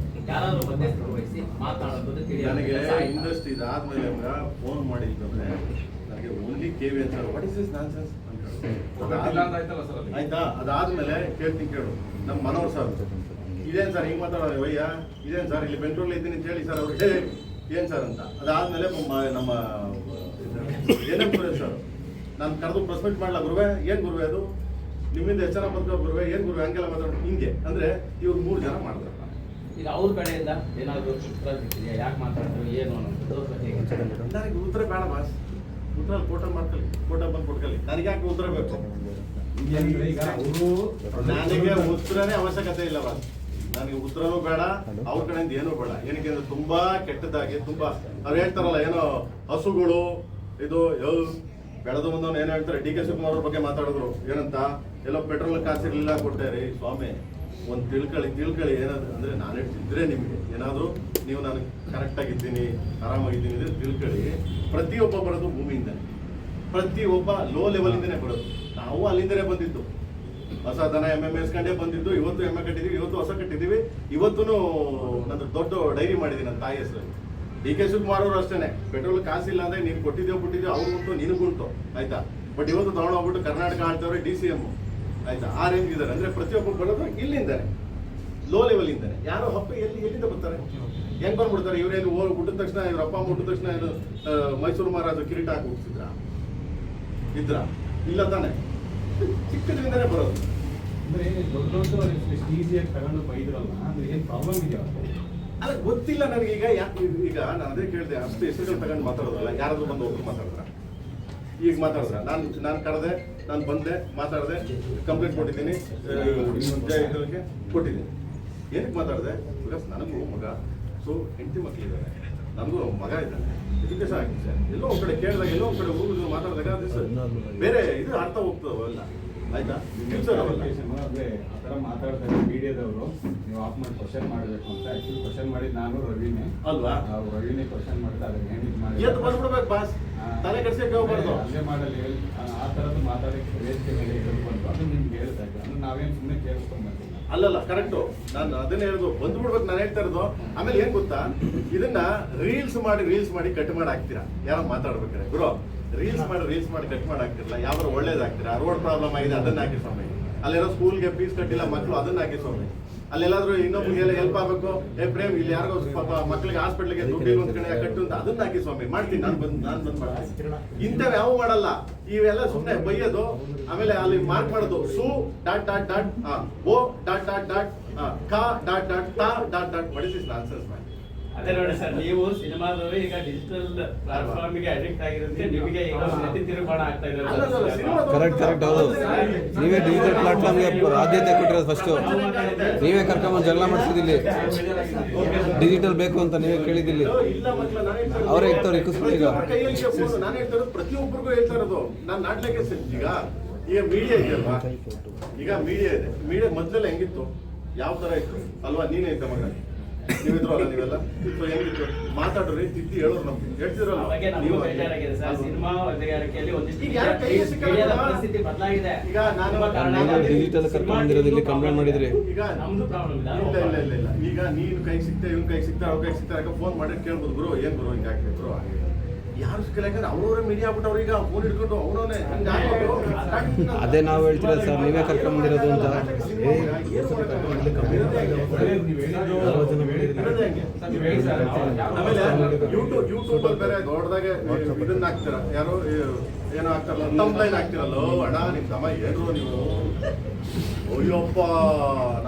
Speaker 1: ಯಾರಾದ್ರೂ ಮಧ್ಯಸ್ಥರು ವಹಿಸಿ ಮಾತನಾಡೋದು
Speaker 2: ನನಗೆ ಇಂಡಸ್ಟ್ರಿ ಇದಾದ್ಮೇಲೆ ಫೋನ್ ಮಾಡಿದ್ರೆ ನನಗೆ only KVN sir, what is this nonsense ಅಂತ ಹೇಳಿ. ಆಯ್ತಾ? ಅದಾದ್ಮೇಲೆ ಕೇಳ್ತೀನಿ, ಕೇಳು ನಮ್ಮ ಮನೋಹರ್ ಸರ್, ಇದೇನು ಸರ್ ಹಿಂಗೆ ಮಾತಾಡೋದು ವಯ್ಯ, ಇದೇನು ಸರ್ ಇಲ್ಲಿ ಬೆಂಗಳೂರಲ್ಲಿ ಇದ್ದೀನಿ ಅಂತ ಹೇಳಿ ಸರ್ ಅವ್ರಿಗೆ ಏನು ಸರ್ ಅಂತ. ಅದಾದ್ಮೇಲೆ ನಮ್ಮ NM ಸುರೇಶ್ ಸರ್ ನಾನು ಕರೆದು ಪ್ರೆಸ್ ಮೀಟ್ ಮಾಡಲ್ಲ. ಗುರುವೆ ಏನು ಗುರುವೆ ಅದು ನಿಮ್ಮಿಂದ ಎಷ್ಟು ಜನ ಬಂದ್ರು ಗುರುವೆ, ಏನು ಗುರುವೆ ಹಂಗೆಲ್ಲ ಮಾತಾಡೋದು ಹಿಂಗೆ ಅಂದರೆ ಇವ್ರು 3 ಜನ ಮಾಡ್ತಾರೆ.
Speaker 1: ಈಗ ಅವ್ರ ಕಡೆಯಿಂದ ಏನಾದರೂ ಉತ್ತರ ಸಿಗ್ತಿದೆಯಾ? ಯಾಕೆ ಮಾತಾಡ್ತಾರೆ ಏನು ಅನ್ನೋದು
Speaker 2: ನನಗೆ ಉತ್ತರ ಬೇಡ ಬಾಸ್. ಉತ್ತರ ಕೋರ್ಟಲ್ಲಿ ಮಾಡ್ಕೊಳ್ಳಿ, ಕೋರ್ಟಲ್ಲಿ ಬಂದು ಕೊಟ್ಕೊಳ್ಳಿ. ನನಗೆ ಯಾಕೆ ಉತ್ತರ ಬೇಕು?
Speaker 3: ಅಂದ್ರೆ ಈಗ ಅವರು
Speaker 2: ನನಗೆ ಉತ್ತರನೇ ಅವಶ್ಯಕತೆ ಇಲ್ಲ ಬಾಸ್. ನನಗೆ ಉತ್ತರನೂ ಬೇಡ, ಅವ್ರ ಕಡೆಯಿಂದ ಏನೂ ಬೇಡ. ಏನಕ್ಕೆ ಅಂದ್ರೆ ತುಂಬಾ ಕೆಟ್ಟದಾಗಿ, ತುಂಬಾ ಅವ್ರು ಹೇಳ್ತಾರಲ್ಲ ಏನೋ ಹಸುಗಳು ಇದು ಬೆಳೆದು ಬಂದವನು ಏನೋ ಹೇಳ್ತಾರೆ. ಡಿ ಕೆ ಶಿವಕುಮಾರ್ ಅವ್ರ ಬಗ್ಗೆ ಮಾತಾಡಿದ್ರು ಏನಂತ, ಎಲ್ಲೋ ಪೆಟ್ರೋಲ್ ಕಾಸಿರ್ಲಿಲ್ಲ ಕೊಟ್ಟೇರಿ ಸ್ವಾಮಿ. ಒಂದು ತಿಳ್ಕೊಳ್ಳಿ ಏನಾದ್ರು ಅಂದ್ರೆ ನಾನು ಹೇಳ್ತಿದ್ರೆ ನಿಮಗೆ ಏನಾದ್ರು ನೀವು ನಾನು ಕರೆಕ್ಟ್ ಆಗಿದ್ದೀನಿ, ಆರಾಮಾಗಿದ್ದೀನಿ ಅಂದ್ರೆ ತಿಳ್ಕೊಳ್ಳಿ. ಪ್ರತಿಯೊಬ್ಬ ಬರೋದು ಭೂಮಿಯಿಂದನೇ, ಪ್ರತಿಯೊಬ್ಬ ಲೋ ಲೆವೆಲ್ ಇಂದನೇ ಬರೋದು. ನಾವು ಅಲ್ಲಿಂದನೇ ಬಂದಿದ್ದು, ಹೊಸ ದನ ಎಮ್ಮೆ ಮೇಸ್ಕೊಂಡೇ ಬಂದಿದ್ದು. ಇವತ್ತು ಎಮ್ಮೆ ಕಟ್ಟಿದೀವಿ, ಇವತ್ತು ಹೊಸ ಕಟ್ಟಿದೀವಿ. ಇವತ್ತು ನಂದು ದೊಡ್ಡ ಡೈರಿ ಮಾಡಿದೀನಿ ನನ್ನ ತಾಯಿ ಹೆಸರಲ್ಲಿ. ಡಿ ಕೆ ಶಿವಕುಮಾರ್ ಅವರು ಅಷ್ಟೇನೆ, ಪೆಟ್ರೋಲ್ ಕಾಸಿಲ್ಲ ಅಂದ್ರೆ ನೀನು ಕೊಟ್ಟಿದ್ದೇವೆ ಬಿಟ್ಟಿದ್ದೇವೆ ಅವ್ರಿಗುಂಟು ನಿನಗುಂಟು, ಆಯ್ತಾ. ಬಟ್ ಇವತ್ತು ತಗೊಂಡೋಗ್ಬಿಟ್ಟು ಕರ್ನಾಟಕ ಆಳ್ತವ್ರೆ DCM, ಆಯ್ತಾ. ಆ ರೇಂಜ್ ಇದ್ದಾರೆ. ಅಂದ್ರೆ ಪ್ರತಿಯೊಬ್ಬ ಬರೋದು ಇಲ್ಲಿಂದಾನೆ, ಲೋ ಲೆವೆಲ್ ಇಂದಾನೆ. ಯಾರೋ ಹಬ್ಬ ಎಲ್ಲಿಂದ ಬರ್ತಾರೆ, ಹೆಂಗ್ ಬಂದ್ಬಿಡ್ತಾರೆ? ಇವರೇನು ಹುಟ್ಟಿದ ತಕ್ಷಣ, ಇವ್ರ ಅಪ್ಪ ಅಮ್ಮ ಹುಟ್ಟಿದ ತಕ್ಷಣ ಏನು ಮೈಸೂರು ಮಹಾರಾಜ ಕಿರೀಟ ಹಾಕಿ ಹುಟ್ಟಿಸಿದ್ರ ಇದ್ರ? ಇಲ್ಲ ತಾನೆ, ಚಿಕ್ಕದ್ರಿಂದಾನೆ ಬರೋದು.
Speaker 3: ಅಂದ್ರೆ ದೊಡ್ಡ ಈಸಿಯಾಗಿ ತಗೊಂಡು ಬೈದ್ರಲ್ಲ, ಅಂದ್ರೆ ಏನ್ ಪ್ರಾಬ್ಲಮ್ ಇದೆಯಾ?
Speaker 2: ಅಲ್ಲ ಗೊತ್ತಿಲ್ಲ ನನಗೆ. ಈಗ ನಾನು ಅದೇ ಕೇಳಿದೆ, ಅಷ್ಟು ಹೆಸರುಗಳು ತಗೊಂಡು ಮಾತಾಡೋದಲ್ಲ. ಯಾರಾದ್ರೂ ಬಂದು ಒಬ್ರು ಮಾತಾಡಿದ್ರ? ಈಗ ಮಾತಾಡಿದ್ರ? ನಾನು ಕರೆದೆ, ನಾನು ಬಂದೆ, ಮಾತಾಡಿದೆ, ಕಂಪ್ಲೇಂಟ್ ಕೊಟ್ಟಿದ್ದೀನಿ, ಇದಕ್ಕೆ ಕೊಟ್ಟಿದ್ದೀನಿ. ಏನಕ್ಕೆ ಮಾತಾಡಿದೆ? ಬಿಕಾಸ್ ನನಗೂ ಮಗ, ಸೊ ಹೆಂಡತಿ ಮಕ್ಕಳಿದ್ದಾರೆ, ನನಗೂ ಮಗ ಇದ್ದಾನೆ, ಎಜುಕೇಶನ್ ಆಗಿದೆ ಸರ್. ಎಲ್ಲೋ ಒಂದು ಕಡೆ ಕೇಳಿದಾಗ, ಎಲ್ಲೋ ಒಂದು ಕಡೆ ಹೋಗುದು ಮಾತಾಡಿದಾಗ ಬೇರೆ ಇದು ಅರ್ಥ ಹೋಗ್ತದಲ್ಲ, ಆಯ್ತಾ. ಫ್ಯೂಚರ್ ಅವಲ್ಲ.
Speaker 3: ಅಂದ್ರೆ ಆ ಥರ ಮಾತಾಡ್ತಾರೆ ಮೀಡಿಯಾದವರು, ನೀವು ಆಫ್ ಮಾಡಿ ಕ್ವಶನ್ ಮಾಡಬೇಕು ಅಂತ. ಆಕ್ಚುಲಿ ಕ್ವಶನ್ ಮಾಡಿದ್ ನಾನು ರವಿನೇ
Speaker 2: ಅಲ್ವಾ?
Speaker 3: ರವಿನೇ ಕ್ವಶನ್ ಮಾಡಿದ, ಅದನ್ನ ಏನಿದ್ ಮಾಡಿ
Speaker 2: ಎದ್ದು ಬಂದ್ಬಿಡ್ಬೇಕು ಬಾಸ್, ತಲೆ ಕೆಡ್ಸಕ್ಕೆ ಹೋಗ್ಬಾರ್ದು.
Speaker 3: ಅಲ್ಲೇ ಮಾಡಲಿ ಆ ಥರದ್ದು ಮಾತಾಡಕ್ಕೆ ವೇದಿಕೆ ಮೇಲೆ ಇಟ್ಟು ಬಂದು ಅದು ನಿಮ್ಗೆ ಹೇಳ್ತಾ ಇದ್ದೆ. ಅಂದ್ರೆ ನಾವೇನು ಸುಮ್ಮನೆ ಕೇಳಿಸ್ಕೊಂಡು ಬಂದಿಲ್ಲ.
Speaker 2: ಅಲ್ಲಲ್ಲ, ಕರೆಕ್ಟು. ನಾನು ಅದನ್ನೇ ಹೇಳುದು, ಬಂದ್ಬಿಡ್ಬೇಕು. ನಾನು ಹೇಳ್ತಾ ಇರೋದು. ಆಮೇಲೆ ಏನ್ ಗೊತ್ತಾ, ಇದನ್ನ ರೀಲ್ಸ್ ಮಾಡಿ ಕಟ್ ಮಾಡಿ ಹಾಕ್ತೀರಾ ಯಾರೋ ಮಾತಾಡ್ಬೇಕಾರೆ. ಗುರು, ರೀಲ್ಸ್ ಮಾಡಿ ಕಟ್ ಮಾಡಿ ಹಾಕ್ತಿರಲ್ಲ, ಯಾವ್ದಾರು ಒಳ್ಳೇದಾಗ್ತೀರಾ? ರೋಡ್ ಪ್ರಾಬ್ಲಮ್ ಆಗಿದೆ, ಅದನ್ನ ಹಾಕಿ ಸ್ವಾಮಿ. ಅಲ್ಲೇನೋ ಸ್ಕೂಲ್ಗೆ ಫೀಸ್ ಕಟ್ಟಿಲ್ಲ ಮಕ್ಕಳು, ಅದನ್ನ ಹಾಕಿ ಸ್ವಾಮಿ. ಅಲ್ಲೆಲ್ಲಾದ್ರೂ ಇನ್ನೊಬ್ರಿಗೆಲ್ಲ ಹೆಲ್ಪ್ ಆಗಬೇಕು, ಪ್ರೇಮ್ ಇಲ್ಲಿ ಯಾರಿಗೋ ಪಾಪ ಮಕ್ಕಳಿಗೆ ಹಾಸ್ಪಿಟ್ಲಿಗೆ ದುಡ್ಡಿಗೆ ಒಂದು ಕಡೆ ಕಟ್ಟು ಅಂತ, ಅದನ್ನ ಹಾಕಿ ಸ್ವಾಮಿ. ಮಾಡ್ತೀನಿ, ನಾನು ಬಂದು ಮಾಡ್ತೀನಿ. ಇಂಥವ್ ಯಾವ ಮಾಡಲ್ಲ. ಇವೆಲ್ಲ ಸುಮ್ಮನೆ ಬೈಯೋದು, ಆಮೇಲೆ ಅಲ್ಲಿ ಮಾರ್ಕ್ ಮಾಡೋದು, ಸು ಡಾಟ್ ಡಾಟ್ ಡಾಟ್ ಓ ಡಾಟ್ ಡಾಟ್ ಡಾಟ್ ಕಾ ಡಾಟ್ ಡಾಟ್ ತಾ ಡಾಟ್ ಡಾಟ್ ಮಾಡಿಸಿ ನಾನ್ಸೆನ್ಸ್ ಮಾಡಿ.
Speaker 1: ಅದೇ ನೋಡಿ ಸರ್, ನೀವು ಸಿನಿಮಾದವರು ಈಗ ಡಿಜಿಟಲ್ ಪ್ಲಾಟ್ಫಾರ್ಮ್ ಗೆ ಅಡಿಕ್ಟ್ ಆಗಿರುತ್ತೆ. ನಿಮಗೆ ಈಗ ನೆತ್ತಿ ತಿರುಗಾಣ ಆಗ್ತಾ ಇದೆ.
Speaker 4: ಕರೆಕ್ಟ್ ಹೌದು. ನೀವೇ ಡಿಜಿಟಲ್ ಪ್ಲಾಟ್ಫಾರ್ಮ್ಗೆ ಆದ್ಯತೆ ಕೊಟ್ಟಿರೋದು ಫಸ್ಟ್. ನೀವೇ ಕರ್ಕೊಂಬಂದು ಜಗಳ ಮಾಡಿಸಿದಿಲ್ಲಿ, ಡಿಜಿಟಲ್ ಬೇಕು ಅಂತ ನೀವೇ ಕೇಳಿದಿಲ್ಲಿ. ಅವರೇ ಇರ್ತವ್ರು ಇಕ್ಕಿಸ್ಬಿಟ್ಟು ಈಗ
Speaker 2: ನಾನು ಹೇಳ್ತಾ ಪ್ರತಿಯೊಬ್ಬರಿಗೂ ಹೇಳ್ತಾ ಇರೋದು. ನಾನು ನಾಟ್ಲಿಕ್ಕೆ ಈಗ ಮೀಡಿಯಾ ಇದೆಯಲ್ವಾ, ಈಗ ಮೀಡಿಯಾ ಇದೆ. ಮೀಡಿಯಾ ಮೊದಲೆಲ್ಲ ಹೆಂಗಿತ್ತು, ಯಾವ ತರ ಇತ್ತು ಅಲ್ವಾ? ನೀನೇ ಇದ್ದ ಮಗ, ನೀವಿದ್ರು ಅಲ್ಲ, ನೀವೆಲ್ಲ ಸೊ ಹೆಂಗಿತ್ತು? ಮಾತಾಡ್ರಿ, ತಿದ್ದಿ ಹೇಳೋರು ನಮ್ಗೆ ಹೇಳ್ತಿರಲ್ಲ. ಈಗ ನಾನು
Speaker 4: ಡಿಜಿಟಲ್ ಕರ್ಕೊಂಡಿರೋದು ಇಲ್ಲಿ ಕಂಪ್ಲೇಂಟ್ ಮಾಡಿದ್ರಿ.
Speaker 2: ಈಗ ನಮ್ದು ಪ್ರಾಬ್ಲಮ್ ಇಲ್ಲ. ಈಗ ನೀನು ಕೈ ಸಿಗ್ತಾ, ಇವ್ನ ಕೈ ಸಿಗ್ತಾ, ಅವ್ರ ಕೈ ಸಿಗ್ತಾ, ಫೋನ್ ಮಾಡಿ ಕೇಳ್ಬೋದು. ಗುರು ಏನ್ ಗುರು ಹಿಂಗೆ ಹಾಕಿ ಗುರು ಯಾರು ಸಿಕ್ಕಲ್ಲ. ಯಾಕಂದ್ರೆ ಅವ್ರವ್ರೆ ಮೀಡಿಯಾ ಆಗ್ಬಿಟ್ಟವ್ರು. ಈಗ ಫೋನ್ ಹಿಡ್ಕೊಂಡು ಅವನವನೇ
Speaker 4: ಅದೇ ನಾವು ಹೇಳ್ತಿರೋದು ಸರ್, ನೀವೇ ಕರ್ಕೊಂಬಂದಿರೋದು ಅಂತ.
Speaker 2: ಆಮೇಲೆ ಯೂಟ್ಯೂಬ್ ಅಲ್ಲಿ ಬೇರೆ ದೊಡ್ಡದಾಗೆ ಇದನ್ನ ಹಾಕ್ತೀರ, ಯಾರು ಏನೋ ಹಾಕ್ತಾರಲ್ಲ, ತಂಬ್ಲೈನ್ ಹಾಕ್ತಿರಲ್ಲ. ಅಣ್ಣ ನಿಮ್ ತಮ್ಮ ಏನು ನೀವು, ಅಯ್ಯಪ್ಪ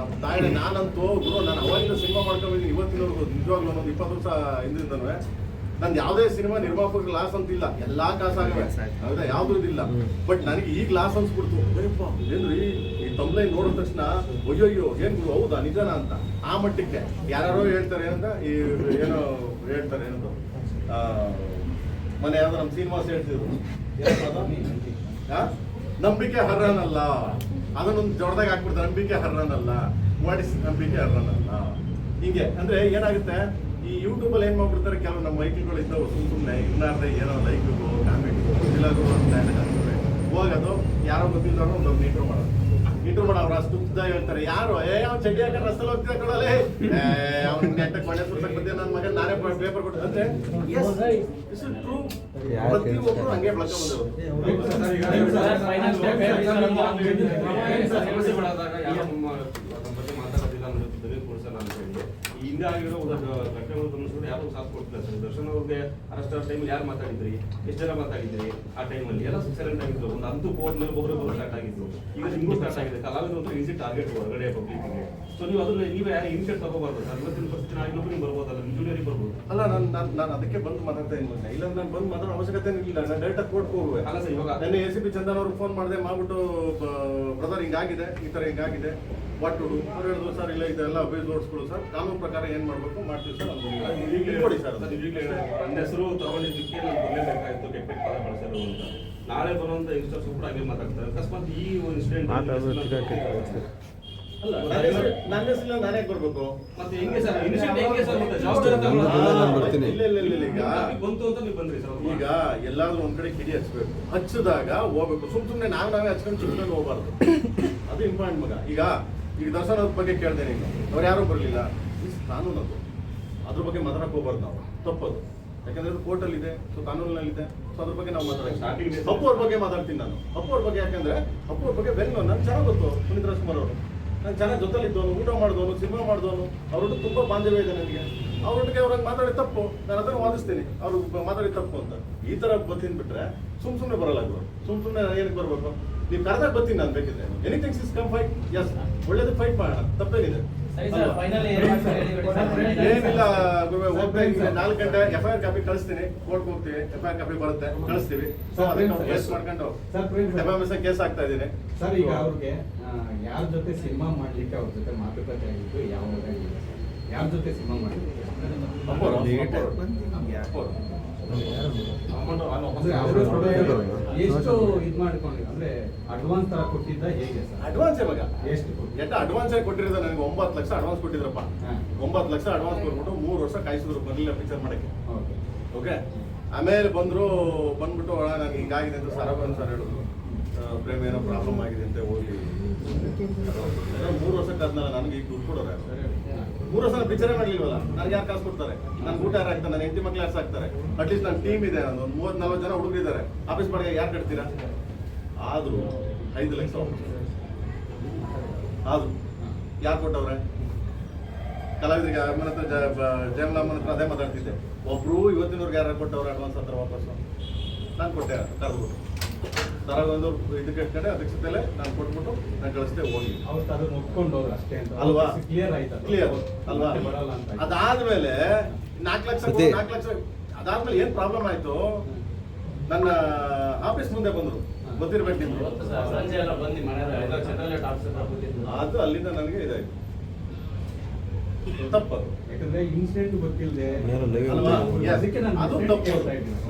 Speaker 2: ನಮ್ಮ ತಾಯಿ. ನಾನಂತೂ ಗುರು, ನಾನು ಅವಾಗಿಂದ ಸಿನಿಮಾ ಮಾಡ್ಕೊಂಡಿದ್ದೀನಿ ಇವತ್ತಿನವರೆಗೂ. ನಿಜವಾಗ್ಲೂ ಒಂದು 20 ವರ್ಷ ಹಿಂದಿಂದನೂ ನಂದು ಯಾವುದೇ ಸಿನಿಮಾ ನಿರ್ಮಾಪಕ ಲಾಸ್ ಅಂತಿಲ್ಲ, ಎಲ್ಲಾ ಕಾಸ್ ಆಗವೆ, ಹೌದಾ? ಯಾವ್ದು ಇದಿಲ್ಲ. ಬಟ್ ನನಗೆ ಈಗ ಲಾಸ್ ಅನ್ಸ್ಬಿಡ್ತು. ಏನ್ರಿ ಈ ತಂಬ್ಲೈನ್ ನೋಡಿದ ತಕ್ಷಣ ಅಯ್ಯೋ ಏನ್ ಗುರು, ಹೌದಾ ನಿಜಾನ ಅಂತ. ಆ ಮಟ್ಟಕ್ಕೆ ಯಾರೋ ಹೇಳ್ತಾರೆ ಏನಂತ, ಈ ಏನೋ ಹೇಳ್ತಾರೆ ಏನದು, ಮನೆ ಯಾವ್ದು ನಮ್ಮ ಶ್ರೀನಿವಾಸ ಹೇಳ್ತಿದ್ರು, ನಂಬಿಕೆ ಹರ್ರನಲ್ಲ. ಅದನ್ನೊಂದು ದೊಡ್ಡದಾಗಿ ಹಾಕ್ಬಿಡ್ತಾರೆ, ನಂಬಿಕೆ ಹರ್ರನಲ್ಲ, ನಂಬಿಕೆ ಹರ್ರನಲ್ಲ. ಹಿಂಗೆ ಅಂದ್ರೆ ಏನಾಗುತ್ತೆ, ಈ ಯೂಟ್ಯೂಬ್ ಅಲ್ಲಿ ಏನ್ ಮಾಡ್ಬಿಡ್ತಾರೆ, ಕೆಲವು ನಮ್ಮ ಮೈಕ್ಗಳು ಇದ್ದಾವೆ ಸುಮ್ಮನೆ ಇನ್ನಾರ್ದೆ ಏನೋ ಲೈಕ್ ಕಾಮೆಂಟ್ ಎಲ್ಲರೂ ಹೋಗೋದು. ಯಾರೋ ಗೊತ್ತಿಲ್ಲದವ್ರು ಒಂದು ಇಂಟ್ರೂ ಮಾಡೋದು. ಇಂಟ್ರೂ ಮಾಡೋ ಅವ್ರು ಅಷ್ಟು ಉದ್ದ ಹೇಳ್ತಾರೆ. ಯಾರು ಅವ್ನು ಚಡ್ಡಿ ಹಾಕೊಂಡು ರಸ್ತಲ್ಲಿ ಹೋಗ್ತಿದ್ದ ಕೊಡಲೇ, ಅವ್ನ ನೆಟ್ಟಕ್ಕೆ ಮನೆ ಸುರ್ಸಕ್ ಬಂದೆ ನನ್ನ ಮಗನ ನಾನೇ ಪೇಪರ್ ಕೊಟ್ಟು ಅಂದ್ರೆ ಟ್ರೂ. ಪ್ರತಿಯೊಬ್ಬರು ಹಂಗೆ ಬಳಕ ಬಂದರು.
Speaker 5: ಹಿಂದೆ ಆಗಿರೋ ಘಟನೆಗಳು ಗಮನಿಸಿದ್ರೆ ಯಾರು ಸಾಥ್ ಕೊಡ್ತಿಲ್ಲ ಸರ್. ದರ್ಶನ್ ಅವ್ರಿಗೆ ಅರೆಸ್ಟ್ ಆಗೋ ಟೈಮಲ್ಲಿ ಯಾರು ಮಾತಾಡಿದ್ರಿ, ಎಷ್ಟು ಜನ ಮಾತಾಡಿದ್ರಿ ಆ ಟೈಮಲ್ಲಿ ಎಲ್ಲ ಸೈಲೆಂಟ್ ಆಗಿದ್ರು. ಒಂದು ಹಂತು ಹೋದ್ಮೇಲೆ ಒಬ್ಬರು ಸ್ಟಾರ್ಟ್ ಆಗಿದ್ರು. ಈಗ ನಿಮಗೂ ಸ್ಟಾರ್ಟ್ ಆಗಿದೆ. ಕಲಾವಿದ್ರು ಒಂದು ಈಸಿ ಟಾರ್ಗೆಟ್ ಹೊರಗಡೆ ಪಬ್ಲಿಕ್ಗೆ. ಸೊ ನೀವು ಅದನ್ನ ನೀವೇ ಯಾರು ಇನಿಷಿಯೇಟ್ ತಗೋಬಾರ್ದು ಸರ್. ಇವತ್ತಿನ ಪರಿಸ್ಥಿತಿ ಆಗಿನೊಬ್ಬರು ನೀವು ಬರ್ಬೋದಲ್ಲ, ಇಂಜಿನಿಯರಿಂಗ್ ಬರ್ಬೋದು.
Speaker 2: ಅಲ್ಲ ನಾನು ಅದಕ್ಕೆ ಬಂದು ಮಾತಾಡ್ತಾ ಇದ್ದೀನಿ. ಇಲ್ಲ ನಾನು ಬಂದು ಮಾತಾಡೋ ಅವಶ್ಯಕತೆ ಇಲ್ಲ. ನಾನು ಡೈರೆಕ್ಟ್ ಕೋರ್ಟ್ಗೆ ಹೋಗುವೆ.
Speaker 5: ಅಲ್ಲ ಸರ್, ಇವಾಗ
Speaker 2: ನೆನ್ನೆ ACP ಚಂದನ್ ಅವ್ರಿಗೆ ಫೋನ್ ಮಾಡಿದೆ, ಮಾಡ್ಬಿಟ್ಟು ಬ್ರದರ್ ಹಿಂಗಾಗಿದೆ, ಈ ಥರ ಹಿಂಗಾಗಿದೆ, ವಾಟ್ ಟು ಡು. ಅವ್ರು ಹೇಳಿದ್ರು ಸರ್ ಇಲ್ಲ ಇದೆಲ್ಲ ಅಬ್ಯೂಸ್ ನೋಡ್ಸ್ಕೊಳ್ಳು ಸರ್, ಕಾನೂನು ಪ್ರಕಾರ ಏನು ಮಾಡಬೇಕು ಮಾಡ್ತೀವಿ ಸರ್. ಅದು ಕೊಡಿ ಸರ್.
Speaker 5: ನನ್ನ ಹೆಸರು ತಗೊಂಡಿದ್ದಕ್ಕೆ ನಾನು ಬರಲೇಬೇಕಾಯ್ತು, ಕೆಟ್ಟ ಪದ ಬಳಸಿರೋ ಅಂತ. ನಾಳೆ ಬರುವಂತ ಯಂಗ್ಸ್ಟರ್ಸ್ ಕೂಡ ಹಾಗೆ ಮಾತಾಡ್ತಾರೆ. ಅಕಸ್ಮಾತ್ ಈ ಇನ್ಸಿಡೆಂಟ್
Speaker 2: ಅಲ್ಲ ನನ್ನ ಹೆಸರು ನಾನೇ ಬರ್ಬೇಕು.
Speaker 5: ಮತ್ತೆ ಹೆಂಗೆ ಸರ್ ಇನಿಷಿಯೇಟ್ ಹೆಂಗೆ ಸರ್ ಮತ್ತೆ ಜವಾಬ್ದಾರಿ
Speaker 4: ನಾನು ಬರ್ತೀನಿ.
Speaker 2: ಇಲ್ಲ ಈಗ
Speaker 5: ಬಂತು ಅಂತ ನೀವು ಬಂದ್ರಿ ಸರ್.
Speaker 2: ಈಗ ಎಲ್ಲಾದ್ರೂ ಒಂದ್ ಕಡೆ ಕಿಡಿ ಹಚ್ಬೇಕು. ಹಚ್ಚಿದಾಗ ಹೋಗ್ಬೇಕು. ಸುಮ್ಮನೆ ನಾವೇ ಹಚ್ಕೊಂಡು ಚಿಕ್ಕೊಂಡು ಹೋಗ್ಬಾರ್ದು. ಅದು ಇಂಪಾರ್ಟೆಂಟ್ ಮಗ. ಈಗ ದರ್ಶನ್ ಅವ್ರ ಬಗ್ಗೆ ಕೇಳ್ದೆ ನೀನು, ಅವ್ರು ಯಾರು ಬರಲಿಲ್ಲ. ಕಾನೂನು ಅದು, ಅದ್ರ ಬಗ್ಗೆ ಮಾತಾಡಕ್ ಹೋಗ್ಬಾರ್ದು ನಾವು. ತಪ್ಪದು. ಯಾಕಂದ್ರೆ ಅದು ಕೋರ್ಟಲ್ಲಿ ಇದೆ, ಸೊ ಕಾನೂನಲ್ಲಿದೆ. ಸೊ ಅದ್ರ ಬಗ್ಗೆ ನಾವು ಮಾತಾಡೋದು. ಅಪ್ಪು ಅವ್ರ ಬಗ್ಗೆ ಮಾತಾಡ್ತೀನಿ ನಾನು. ಅಪ್ಪು ಅವ್ರ ಬಗ್ಗೆ ಯಾಕಂದ್ರೆ ಅಪ್ಪು ಅವ್ರ ಬಗ್ಗೆ ಬೆನ್ನು ನನ್ಗೆ ಚೆನ್ನಾಗಿ ಗೊತ್ತು. ಪುನೀತ್ ರಾಜ್ಕುಮಾರ್ ಅವರು ನಾನು ಚೆನ್ನಾಗಿ ಜೊತೆಲಿದ್ದವನು, ಊಟ ಮಾಡಿದವನು, ಸಿನಿಮಾ ಮಾಡಿದವನು. ಅವ್ರೊಟ್ಟು ತುಂಬಾ ಬಾಂಧವ್ಯ ಇದೆ ನನಗೆ. ಅವ್ರೊಟ್ಟಿಗೆ ಅವ್ರಿಗೆ ಮಾತಾಡಿ ತಪ್ಪು, ನಾನು ಅದನ್ನು ವಾದಿಸ್ತೀನಿ. ಅವ್ರು ಮಾತಾಡಿ ತಪ್ಪು ಅಂತ. ಈ ತರ ಬರ್ತೀನಿ ಬಿಟ್ರೆ ಸುಮ್ಮನೆ ಬರಲ್ಲ ಗುರು. ಸುಮ್ಮನೆ ಏನಕ್ಕೆ ಬರ್ಬೇಕು? ನೀವು ಕರೆದಾಗ ಬರ್ತೀನಿ ನಾನು ಬೇಕಿದ್ರೆ. Anythings is come fight. Yes, ಒಳ್ಳೇದು ಫೈಟ್ ಮಾಡೋಣ, ತಪ್ಪೇನಿದೆ. ಏನಿಲ್ಲ ಗುರುವೆ, ಹೋಗ್ತೀನಿ 4 ಗಂಟೆ FIR ಕಾಪಿ ಕಳಿಸ್ತೀನಿ. ಕೋರ್ಟ್ಗೆ ಹೋಗ್ತೀವಿ, FIR ಕಾಪಿ ಬರುತ್ತೆ, ಕಳಿಸ್ತೀವಿ. ಸೊ ಅದಕ್ಕೆ ನಾವು ಕೇಸ್ ಮಾಡ್ಕೊಂಡು FMS ಕೇಸ್ ಆಗ್ತಾ ಇದ್ದೀನಿ
Speaker 3: ಸರ್. ಈಗ ಅವ್ರಿಗೆ ಯಾರ ಜೊತೆ ಸಿನಿಮಾ ಮಾಡ್ಲಿಕ್ಕೆ ಅವ್ರ ಜೊತೆ ಮಾತುಕತೆ ಆಗಿತ್ತು, ಯಾವ ಯಾರ ಜೊತೆ ಸಿನಿಮಾ ಮಾಡ್ಲಿಕ್ಕೆ? ಎಷ್ಟು ಇದು ಮಾಡ್ಕೊಂಡಿದ್ರು ಅಂದ್ರೆ ಅಡ್ವಾನ್ಸ್ ತರ ಕೊಟ್ಟಿದ್ದ ಹೇಗೆ ಸರ್?
Speaker 2: ಅಡ್ವಾನ್ಸ್ ಇವಾಗ
Speaker 3: ಎಷ್ಟು
Speaker 2: ಅಡ್ವಾನ್ಸ್ ಆಗಿ ಕೊಟ್ಟಿರೋದು ನನಗೆ 9 ಲಕ್ಷ ಅಡ್ವಾನ್ಸ್ ಕೊಟ್ಟಿದ್ರಪ್ಪ. 9 ಲಕ್ಷ ಅಡ್ವಾನ್ಸ್ ಕೊಟ್ಬಿಟ್ಟು 3 ವರ್ಷ ಕಾಯಿಸಿದ್ರು ಬರ್ಲಿಲ್ಲ ಪಿಕ್ಚರ್ ಮಾಡಕ್ಕೆ. ಓಕೆ, ಆಮೇಲೆ ಬಂದ್ಬಿಟ್ಟು ನನಗೆ ಹಿಂಗಾಗಿದೆ ಅಂತ ಸರಬನ್ ಸರ್ ಹೇಳಿದ್ರು. ಪ್ರೇಮ ಏನೋ ಪ್ರಾಬ್ಲಮ್ ಆಗಿದೆ ಅಂತ ಹೋಗಿ 3 ವರ್ಷಕ್ಕೆ ಆದ್ಮೇಲೆ ನನಗೆ ಈಗ ದುಡ್ಡು ಕೊಡೋರು 3 ವರ್ಷ ಪಿಕ್ಚರೇ ಮಾಡಲಿಲ್ವಲ್ಲ. ನನಗೆ ಯಾರು ಕಾಸು ಕೊಡ್ತಾರೆ? ನನ್ನ ಊಟ ಯಾರು ಹಾಕ್ತಾರೆ? ನನ್ನ ಹೆಂಡತಿ ಮಕ್ಳು ಯಾರು ಸಾಕ್ತಾರೆ? ಅಟ್ಲೀಸ್ಟ್ ನನ್ನ ಟೀಮ್ ಇದೆ, ಒಂದು 30-40 ಜನ ಹುಡುಗರಿದ್ದಾರೆ. ಆಫೀಸ್ ಬಾಡಿಗೆ ಯಾರು ಕಟ್ತೀರಾ? ಆದರೂ 5 ಲಕ್ಷ ಆದ್ರು ಯಾರು ಕೊಟ್ಟವ್ರೆ? ಕಲಾವಿದರಿಗೆ ಅಮ್ಮನ ಹತ್ರ ಜಯಮಲಮ್ಮನ ಹತ್ರ ಅದೇ ಮಾತಾಡ್ತಿದ್ದೆ. ಒಬ್ರು ಇವತ್ತಿನವ್ರಿಗೆ ಯಾರು ಕೊಟ್ಟವ್ರೆ ಅಡ್ವಾನ್ಸ್ ಹತ್ರ ವಾಪಸ್ಸು? ನಾನು ಕೊಟ್ಟೆ, ಕರೆದ್ಬಿಟ್ಟು ತರಗೊಂದು ಇದಕ್ಕೆ ಇಟ್ಕೊಂಡೆ ಅಧ್ಯಕ್ಷತೆಲೆ ನಾನು ಕೊಟ್ಬಿಟ್ಟು ನಾನು ಕಳಿಸ್ದೆ ಹೋಗಿ.
Speaker 3: ಅವತ್ತು ಅದನ್ನ ಒಪ್ಕೊಂಡು ಹೋದ್ರು ಅಷ್ಟೇ ಅಂತ
Speaker 2: ಅಲ್ವಾ?
Speaker 3: ಕ್ಲಿಯರ್ ಆಯ್ತು,
Speaker 2: ಕ್ಲಿಯರ್ ಅಲ್ವಾ?
Speaker 3: ಬರಲ್ಲ ಅಂತ.
Speaker 2: ಅದಾದ್ಮೇಲೆ 4 ಲಕ್ಷ ಅದಾದ್ಮೇಲೆ ಏನ್ ಪ್ರಾಬ್ಲಮ್ ಆಯ್ತು? ನನ್ನ ಆಫೀಸ್ ಮುಂದೆ ಬಂದ್ರು, ಗೊತ್ತಿರ್ಬೇಕು ನಿಮ್ಗೆ.
Speaker 1: ಸಂಜೆ ಎಲ್ಲ ಬಂದು ಮನೆ ಸೆಟಲ್ಮೆಂಟ್ ಆಫೀಸ್ ಹತ್ರ ಕೂತಿದ್ರು.
Speaker 2: ಅದು ಅಲ್ಲಿಂದ ನನಗೆ ಇದಾಯ್ತು. ತಪ್ಪದು.
Speaker 3: ಯಾಕಂದ್ರೆ ಇನ್ಸಿಡೆಂಟ್ ಗೊತ್ತಿಲ್ಲದೆ
Speaker 2: ಅಲ್ವಾ?
Speaker 3: ಅದಕ್ಕೆ ನಾನು
Speaker 2: ಅದು ತಪ್ಪು.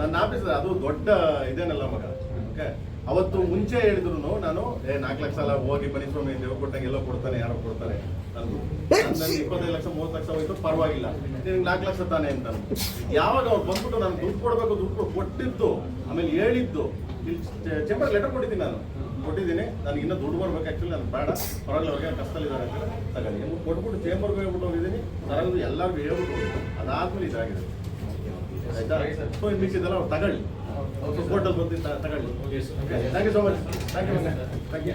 Speaker 2: ನನ್ನ ಆಫೀಸ್ ಅದು ದೊಡ್ಡ ಇದೇನಲ್ಲ ಮಗ. ಓಕೆ, ಅವತ್ತು ಮುಂಚೆ ಹೇಳಿದ್ರು ನಾನು 4 ಲಕ್ಷ ಅಲ್ಲ, ಹೋಗಿ ಬನ್ನಿ ಸ್ವಾಮಿ ದೇವ್ರು ಕೊಟ್ಟಂಗೆ ಎಲ್ಲೋ ಕೊಡ್ತಾನೆ, ಯಾರೋ ಕೊಡ್ತಾರೆ ಅಂದ್ರು. ನನಗೆ 25 ಲಕ್ಷ 30 ಲಕ್ಷ ಹೋಯ್ತು, ಪರವಾಗಿಲ್ಲ, ನಿನ್ಗೆ 4 ಲಕ್ಷ ತಾನೆ ಅಂತ. ಯಾವಾಗ ಅವ್ರು ಬಂದ್ಬಿಟ್ಟು ನಾನು ದುಡ್ಡು ಕೊಡ್ಬೇಕು, ದುಡ್ಡು ಕೊಟ್ಟಿದ್ದು, ಆಮೇಲೆ ಹೇಳಿದ್ದು, ಇಲ್ಲಿ ಚೇಂಬರ್ ಲೆಟರ್ ಕೊಟ್ಟಿದ್ದೀನಿ, ನಾನು ಕೊಟ್ಟಿದ್ದೀನಿ. ನನಗೆ ಇನ್ನೂ ದುಡ್ಡು ಬರ್ಬೇಕು. ಆ್ಯಕ್ಚುಲಿ ನಾನು ಬೇಡ, ಪರವಾಗಿಲ್ಲ, ಅವ್ರಿಗೆ ಕಷ್ಟದಲ್ಲಿದ್ದಾರೆ ಅಂತ ತಗೊಳ್ಳಿ ನಿಮ್ಗೆ ಕೊಟ್ಬಿಟ್ಟು ಚೇಂಬರ್ಗೆ ಹೇಳ್ಬಿಟ್ಟು ಹೋಗಿದ್ದೀನಿ. ತರಗದು ಎಲ್ಲರಿಗೂ ಹೇಳ್ಬಿಟ್ಟು ಹೋಗಿ. ಅದಾದ್ಮೇಲೆ ಇದಾಗಿದೆ, ಆಯ್ತಾ? ಸೊ ಇನ್ನು ಮಿಕ್ಕಿದ್ದೆಲ್ಲ ಅವ್ರು ತಗೊಳ್ಳಿ, ಕೋರ್ಟಲ್ಲಿ ಬಂದು ತಗೊಳ್ಳಿ. Thank you so much. Thank you.